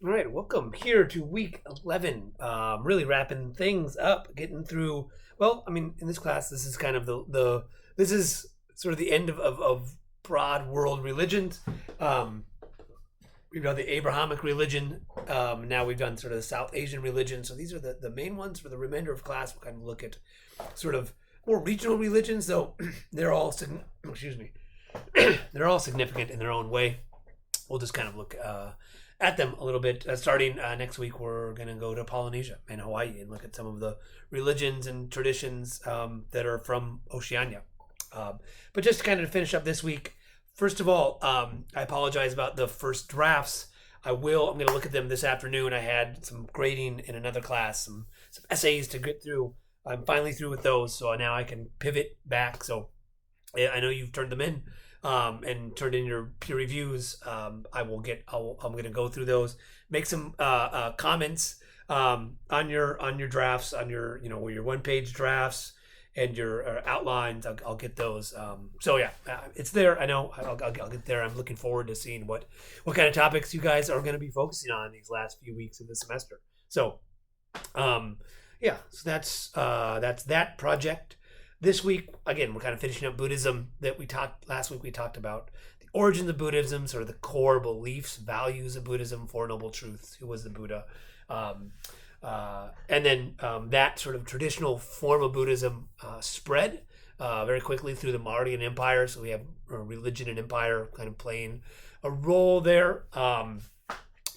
All right, welcome here to week 11. Really wrapping things up, getting through. Well, I mean, in this class, this is kind of this is sort of the end of broad world religions. Um, we've done the Abrahamic religion. Now we've done sort of the South Asian religion. So these are the main ones for the remainder of class. We'll kind of look at sort of more regional religions, though they're all, excuse me, they're all significant in their own way. We'll just kind of look at them a little bit. Starting next week, we're going to go to Polynesia and Hawaii and look at some of the religions and traditions that are from Oceania. But just kind of to finish up this week, first of all, I apologize about the first drafts. I'm going to look at them this afternoon. I had some grading in another class, some essays to get through. I'm finally through with those, so now I can pivot back. So I know you've turned them in and turned in your peer reviews. I'm going to go through those, make some comments on your drafts, on your 1 page drafts and your outlines. I'll get those. So yeah, it's there. I know I'll get there. I'm looking forward to seeing what kind of topics you guys are going to be focusing on these last few weeks of the semester. So um, yeah, so that's that project. This week, again, we're kind of finishing up Buddhism that we talked last week. We talked about the origins of Buddhism, sort of the core beliefs, values of Buddhism, Four Noble Truths, who was the Buddha, um, and then that sort of traditional form of Buddhism spread very quickly through the Mauryan Empire. So we have religion and empire kind of playing a role there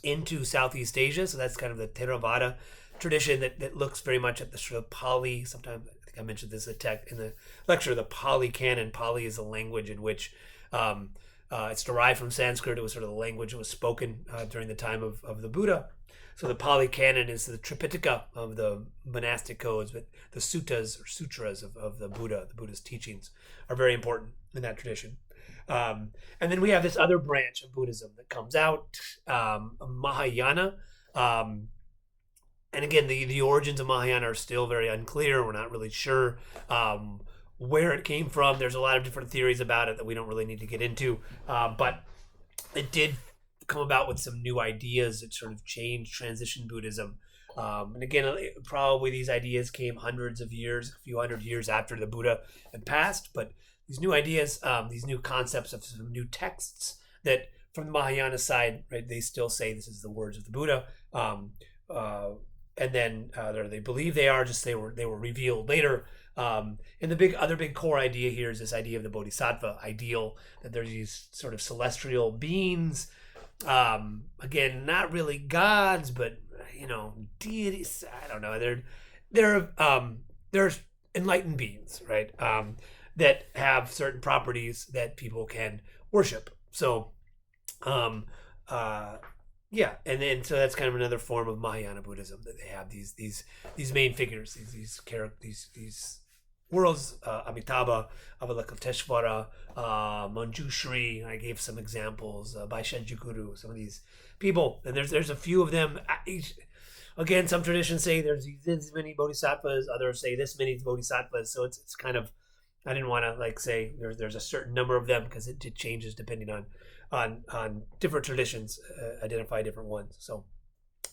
into Southeast Asia. So that's kind of the Theravada tradition that looks very much at the sort of Pali. Sometimes I think I mentioned this in the lecture. The Pali canon. Pali is a language in which it's derived from Sanskrit. It was sort of the language that was spoken during the time of the Buddha. So the Pali canon is the Tripitaka of the monastic codes, but the suttas or sutras of the Buddha's teachings, are very important in that tradition. And then we have this other branch of Buddhism that comes out, Mahayana. Um, and again, the origins of Mahayana are still very unclear. We're not really sure where it came from. There's a lot of different theories about it that we don't really need to get into. But it did come about with some new ideas that sort of changed transition Buddhism. And again, probably these ideas came hundreds of years, a few hundred years after the Buddha had passed. But these new ideas, these new concepts of some new texts that from the Mahayana side, right, they still say this is the words of the Buddha. Uh, and then they believe they are, just they were revealed later. And the other big core idea here is this idea of the bodhisattva ideal, that there's these sort of celestial beings, again, not really gods, but deities. I don't know. They're enlightened beings, right? That have certain properties that people can worship. So, um, uh, yeah, and then so that's kind of another form of Mahayana Buddhism, that they have these main figures, these worlds, Amitabha, Avalokiteshvara, Manjushri. I gave some examples, Baishenji Guru, some of these people, and there's a few of them. Again, some traditions say there's this many bodhisattvas, others say this many bodhisattvas. So it's kind of, I didn't want to say there's a certain number of them, because it changes depending on different traditions, identify different ones. So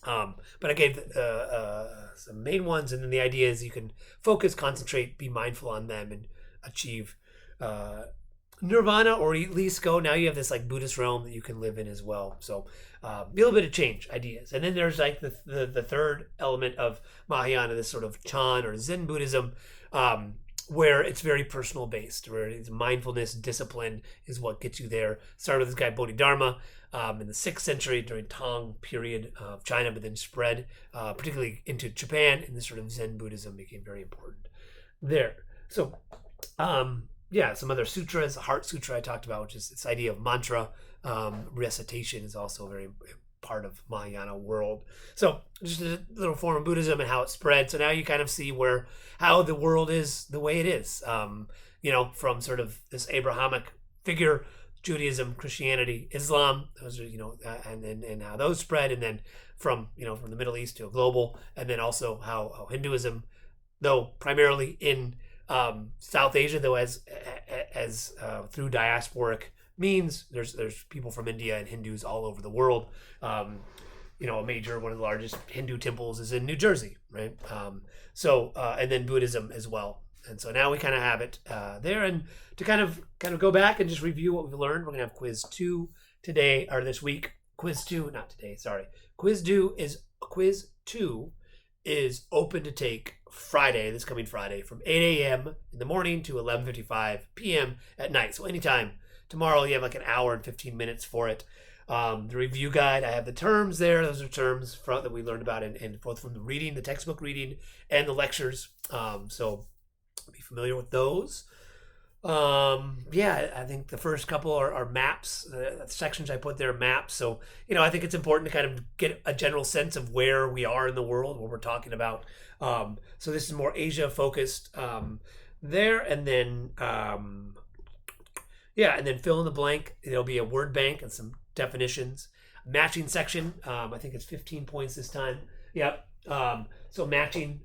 but I gave some main ones, and then the idea is you can focus, concentrate, be mindful on them, and achieve nirvana, or at least go. Now you have this Buddhist realm that you can live in as well. So a little bit of change ideas, and then there's the third element of Mahayana, this sort of Chan or Zen Buddhism. Where it's very personal based, where it's mindfulness, discipline is what gets you there. Started with this guy Bodhidharma in the 6th century during Tang period of China, but then spread particularly into Japan, and this sort of Zen Buddhism became very important there. So yeah, some other sutras, the Heart Sutra I talked about, which is this idea of mantra. Recitation is also very part of Mahayana world. So just a little form of Buddhism and how it spread. So now you kind of see how the world is the way it is. From sort of this Abrahamic figure, Judaism, Christianity, Islam, those are, and how those spread, and then from the Middle East to a global, and then also how Hinduism, though primarily in South Asia, though as through diasporic means, there's people from India and Hindus all over the world. a major, one of the largest Hindu temples is in New Jersey, right? And then Buddhism as well. And so now we kind of have it there. And to kind of go back and just review what we've learned, we're gonna have quiz 2 today or this week. Quiz 2, not today, sorry. Quiz 2 is open to take Friday, this coming Friday, from 8 a.m. in the morning to 11:55 p.m. at night. So anytime. Tomorrow you have like an hour and 15 minutes for it. The review guide, I have the terms there. Those are terms that we learned about in both from the reading, the textbook reading, and the lectures. So be familiar with those. I think the first couple are maps. The sections I put there are maps. So, I think it's important to kind of get a general sense of where we are in the world, what we're talking about. So this is more Asia focused there. And then, and then fill in the blank. There'll be a word bank and some definitions. Matching section. I think it's 15 points this time. Yep. So matching,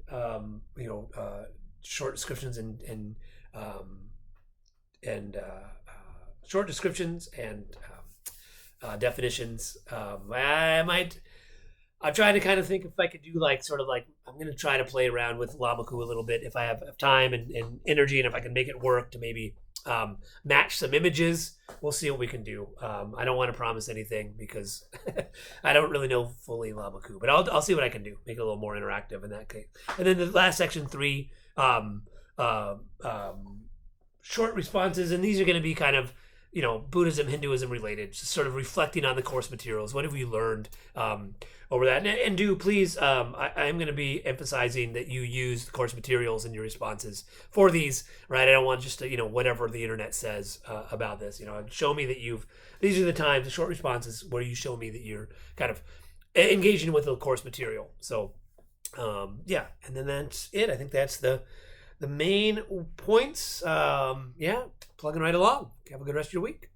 short descriptions and short descriptions and definitions. I'm trying to kind of think if I could do I'm going to try to play around with Lamaku a little bit if I have time and energy, and if I can make it work to maybe match some images. We'll see what we can do. I don't want to promise anything because I don't really know fully Lamaku, but I'll see what I can do. Make it a little more interactive in that case. And then the last section 3, short responses, and these are going to be kind of Buddhism, Hinduism related, just sort of reflecting on the course materials. What have we learned over that? And do please, I'm going to be emphasizing that you use the course materials in your responses for these, right? I don't want just to, whatever the internet says about this. Show me that these are the times, the short responses where you show me that you're kind of engaging with the course material. So and then that's it. I think that's the main points. Plugging right along. Have a good rest of your week.